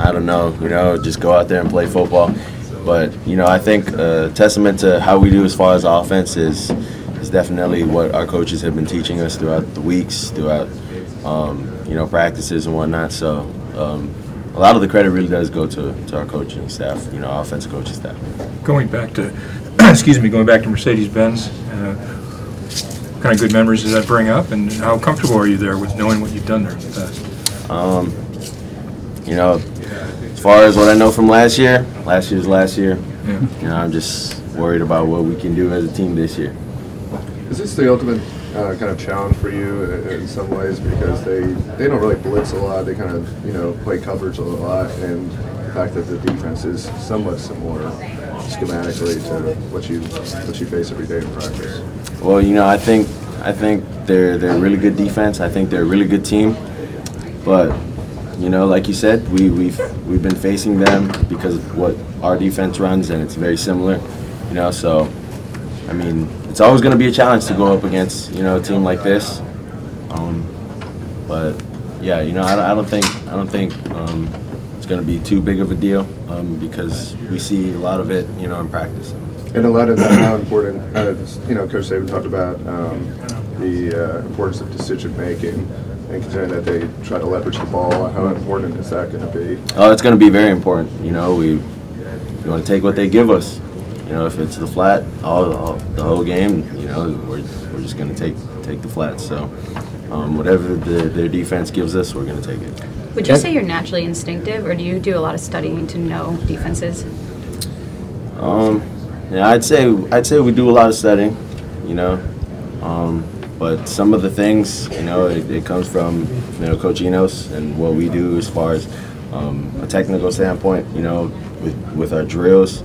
I don't know, just go out there and play football. But, I think a testament to how we do as far as offense is definitely what our coaches have been teaching us throughout the weeks, throughout, practices and whatnot. So a lot of the credit really does go to our coaching staff, our offensive coaching staff. Going back to, going back to Mercedes-Benz, what kind of good memories does that bring up, and how comfortable are you there with knowing what you've done there in the past? As far as what I know from last year's last year, yeah. I'm just worried about what we can do as a team this year. Is this the ultimate kind of challenge for you in some ways, because they don't really blitz a lot, they kind of play coverage a lot, and the fact that the defense is somewhat similar schematically to what you face every day in practice? Well, I think they're a really good defense. I think they're a really good team, but like you said, we've been facing them because of what our defense runs, and it's very similar. So I mean, it's always going to be a challenge to go up against a team like this. But yeah, I don't think it's going to be too big of a deal because we see a lot of it in practice. And a lot of that, how important, Coach Saban talked about the importance of decision making, and considering that they try to leverage the ball, how important is that going to be? Oh, it's going to be very important. We want to take what they give us. If it's the flat, the whole game, we're just going to take the flat. So whatever their defense gives us, we're going to take it. Would you say you're naturally instinctive, or do you do a lot of studying to know defenses? Yeah, I'd say we do a lot of studying, but some of the things, it comes from Coach Enos and what we do as far as a technical standpoint, with our drills.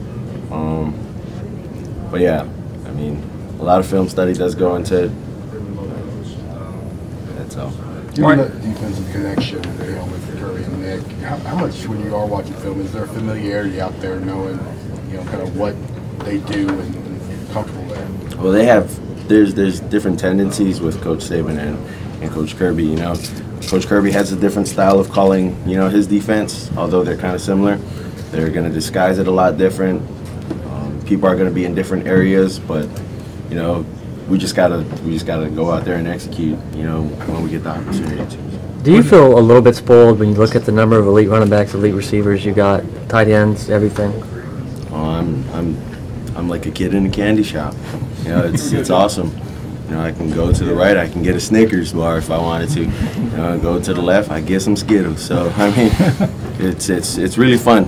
But yeah, I mean, a lot of film study does go into it. That's all. Given that defensive connection, with Curry and Nick, how much, when you are watching film, is there familiarity out there, knowing, kind of what they do and comfortable there? Well, there's different tendencies with Coach Saban and Coach Kirby. Coach Kirby has a different style of calling, his defense. Although they're kind of similar, they're going to disguise it a lot different. People are going to be in different areas, but we just gotta go out there and execute. When we get the opportunity to. Do you feel a little bit spoiled when you look at the number of elite running backs, elite receivers you got, tight ends, everything? I'm like a kid in a candy shop. It's awesome. I can go to the right, I can get a Snickers bar if I wanted to. Go to the left, I get some Skittles. So I mean, it's really fun.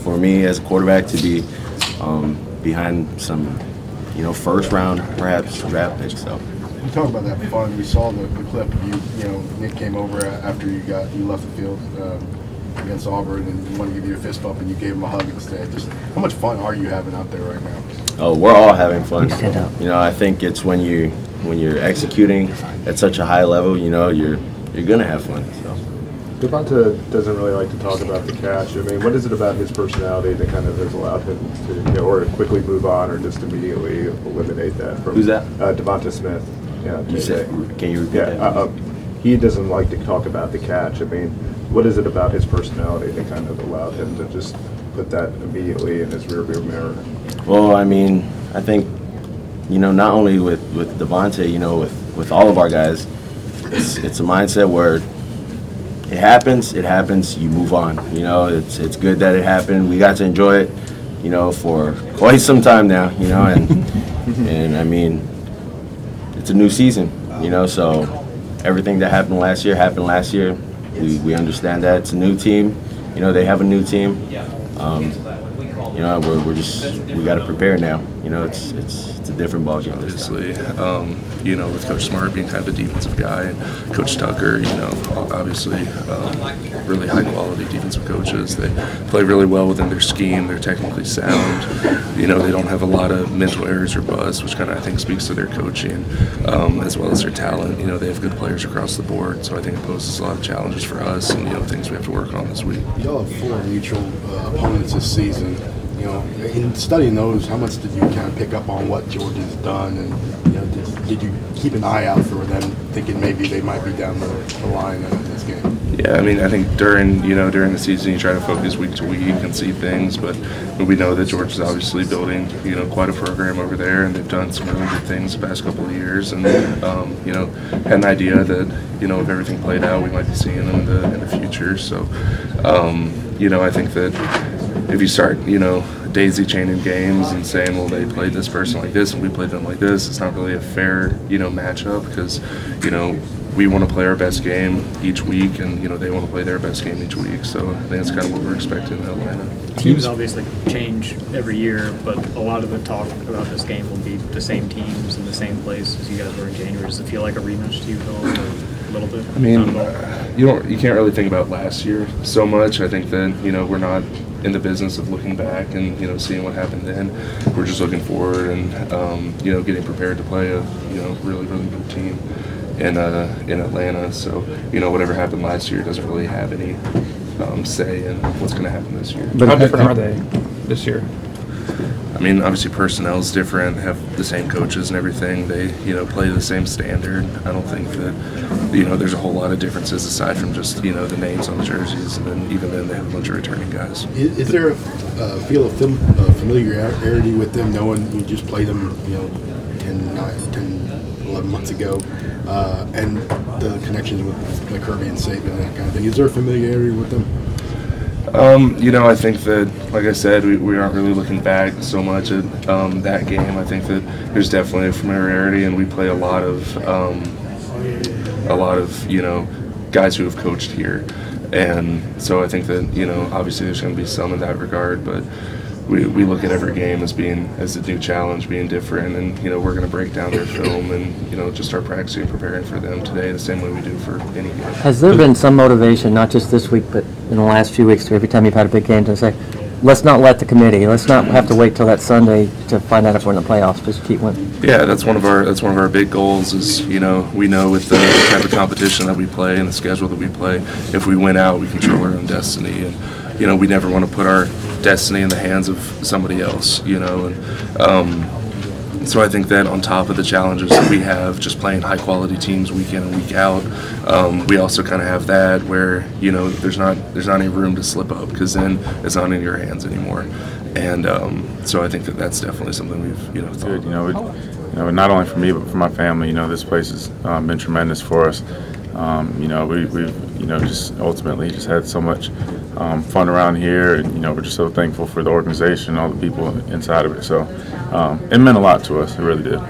For me as a quarterback to be behind some, first round perhaps draft picks. So. You talk about that fun. We saw the clip of you. Nick came over after you left the field against Auburn, and he wanted to give you a fist bump, and you gave him a hug instead. Just how much fun are you having out there right now? Oh, we're all having fun. I think it's when you're executing at such a high level, you're gonna have fun. So. Devonta doesn't really like to talk about the catch. I mean, what is it about his personality that kind of has allowed him to, or quickly move on, or just immediately eliminate that? Who's that? Devonta Smith. Yeah. Can you repeat that? He doesn't like to talk about the catch. I mean, what is it about his personality that kind of allowed him to just put that immediately in his rearview mirror? Well, I mean, I think, not only with Devonta, with all of our guys, it's a mindset where it happens, you move on. It's good that it happened. We got to enjoy it, for quite some time now, and I mean, it's a new season, so everything that happened last year. We understand that it's a new team. They have a new team. We got to prepare now. It's a different ballgame. Obviously, with Coach Smart being kind of a defensive guy, and Coach Tucker, obviously really high quality defensive coaches. They play really well within their scheme. They're technically sound. They don't have a lot of mental errors or buzz, which kind of I think speaks to their coaching as well as their talent. They have good players across the board, so I think it poses a lot of challenges for us and things we have to work on this week. Y'all have 4 mutual opponents this season. In studying those, how much did you kind of pick up on what Georgia's done, and did you keep an eye out for them, thinking maybe they might be down the line in this game? Yeah, I mean, I think during the season you try to focus week to week and see things, but we know that George is obviously building quite a program over there, and they've done some really good things the past couple of years, and had an idea that if everything played out, we might be seeing them in the future. So I think that if you start daisy chaining games and saying, well, they played this person like this and we played them like this, it's not really a fair matchup, because we want to play our best game each week, and they want to play their best game each week. So I think that's kind of what we're expecting in Atlanta. Teams obviously change every year, but a lot of the talk about this game will be the same teams in the same place as you guys were in January. Does it feel like a rematch to you at all, or a little bit? I mean, you can't really think about last year so much. I think that we're not in the business of looking back and seeing what happened then. We're just looking forward and getting prepared to play a really good team in Atlanta. So whatever happened last year doesn't really have any say in what's going to happen this year. But how different are they this year? I mean, obviously personnel's different, have the same coaches and everything. They, play the same standard. I don't think that, there's a whole lot of differences aside from just, the names on the jerseys, and then even then they have a bunch of returning guys. Is there a feel of familiarity with them, knowing you just played them, 11 months ago, and the connections with Kirby and Saban and that kind of thing? Is there a familiarity with them? I think that, like I said, we aren't really looking back so much at that game. I think that there's definitely a familiarity, and we play a lot of guys who have coached here, and so I think that obviously there's going to be some in that regard, but we look at every game as a new challenge, being different, and we're going to break down their film and just start practicing and preparing for them today the same way we do for any game. Has there been some motivation, not just this week, but in the last few weeks, every time you've had a big game, to say, let's not let the committee, let's not have to wait till that Sunday to find out if we're in the playoffs, just keep winning? Yeah, that's one of our big goals. Is we know with the type of competition that we play and the schedule that we play, if we win out, we control our own destiny, and we never want to put our destiny in the hands of somebody else, and so I think that on top of the challenges that we have just playing high quality teams week in and week out, we also kind of have that where there's not any room to slip up, because then it's not in your hands anymore, and so I think that that's definitely something we've thought. Good. Not only for me but for my family. This place has been tremendous for us. We've just ultimately just had so much fun around here, and we're just so thankful for the organization, all the people inside of it. So it meant a lot to us. It really did.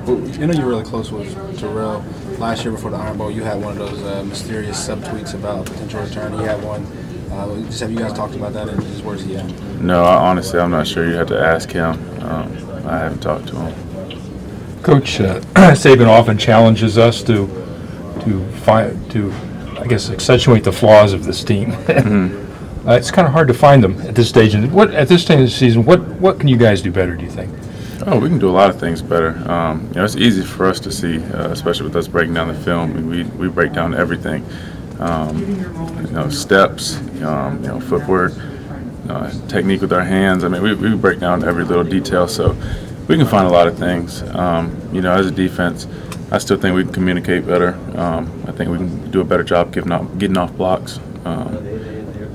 Well, you were really close with Terrell last year before the Iron Bowl. You had one of those mysterious subtweets about potential return. He had one. Have you guys talked about that, and just where's he at? No, honestly, I'm not sure. You have to ask him. I haven't talked to him. Coach Saban often challenges us to I guess accentuate the flaws of this team. It's kind of hard to find them at this stage. And at this stage of the season, what can you guys do better, do you think? Oh, we can do a lot of things better. It's easy for us to see, especially with us breaking down the film. We break down everything. Steps, footwork, technique with our hands. I mean, we break down every little detail, so we can find a lot of things. As a defense, I still think we can communicate better. I think we can do a better job getting off blocks.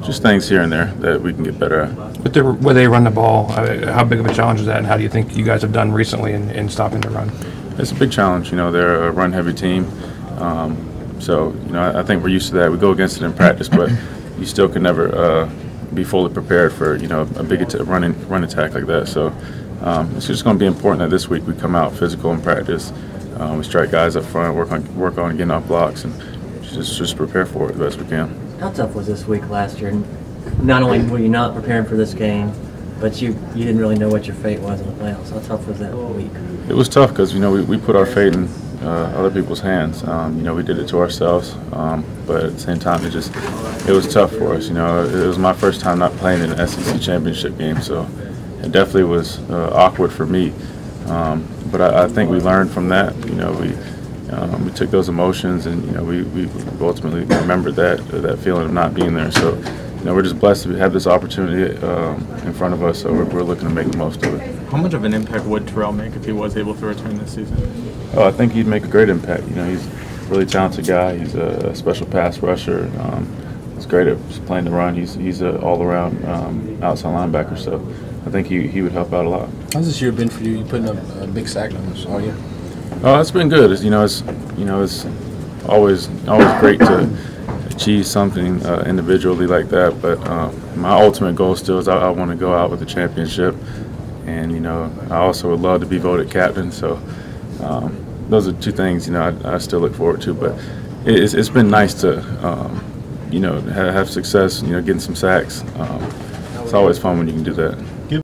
Just things here and there that we can get better at. But the way they run the ball, how big of a challenge is that, and how do you think you guys have done recently in stopping the run? It's a big challenge. They're a run-heavy team. So I think we're used to that. We go against it in practice, but you still can never be fully prepared for a big run attack like that. So it's just going to be important that this week we come out physical in practice. We strike guys up front, work on getting off blocks, and just prepare for it the best we can. How tough was this week last year? Not only were you not preparing for this game, but you didn't really know what your fate was in the playoffs. How tough was that week? It was tough because we put our fate in other people's hands. We did it to ourselves, but at the same time it was tough for us. It was my first time not playing in an SEC championship game, so it definitely was awkward for me. But I think we learned from that. We took those emotions, and we ultimately remembered that feeling of not being there. So we're just blessed to have this opportunity in front of us. So we're looking to make the most of it. How much of an impact would Terrell make if he was able to return this season? Oh, I think he'd make a great impact. really talented guy. He's a special pass rusher. He's great at playing the run. He's an all-around outside linebacker. So I think he would help out a lot. How's this year been for you? You putting up a big sack numbers all year? Oh, it's been good. It's always great to achieve something individually like that. But my ultimate goal still is I want to go out with a championship, and I also would love to be voted captain. So those are two things I still look forward to. But it's been nice to have success. Getting some sacks. It's always fun when you can do that.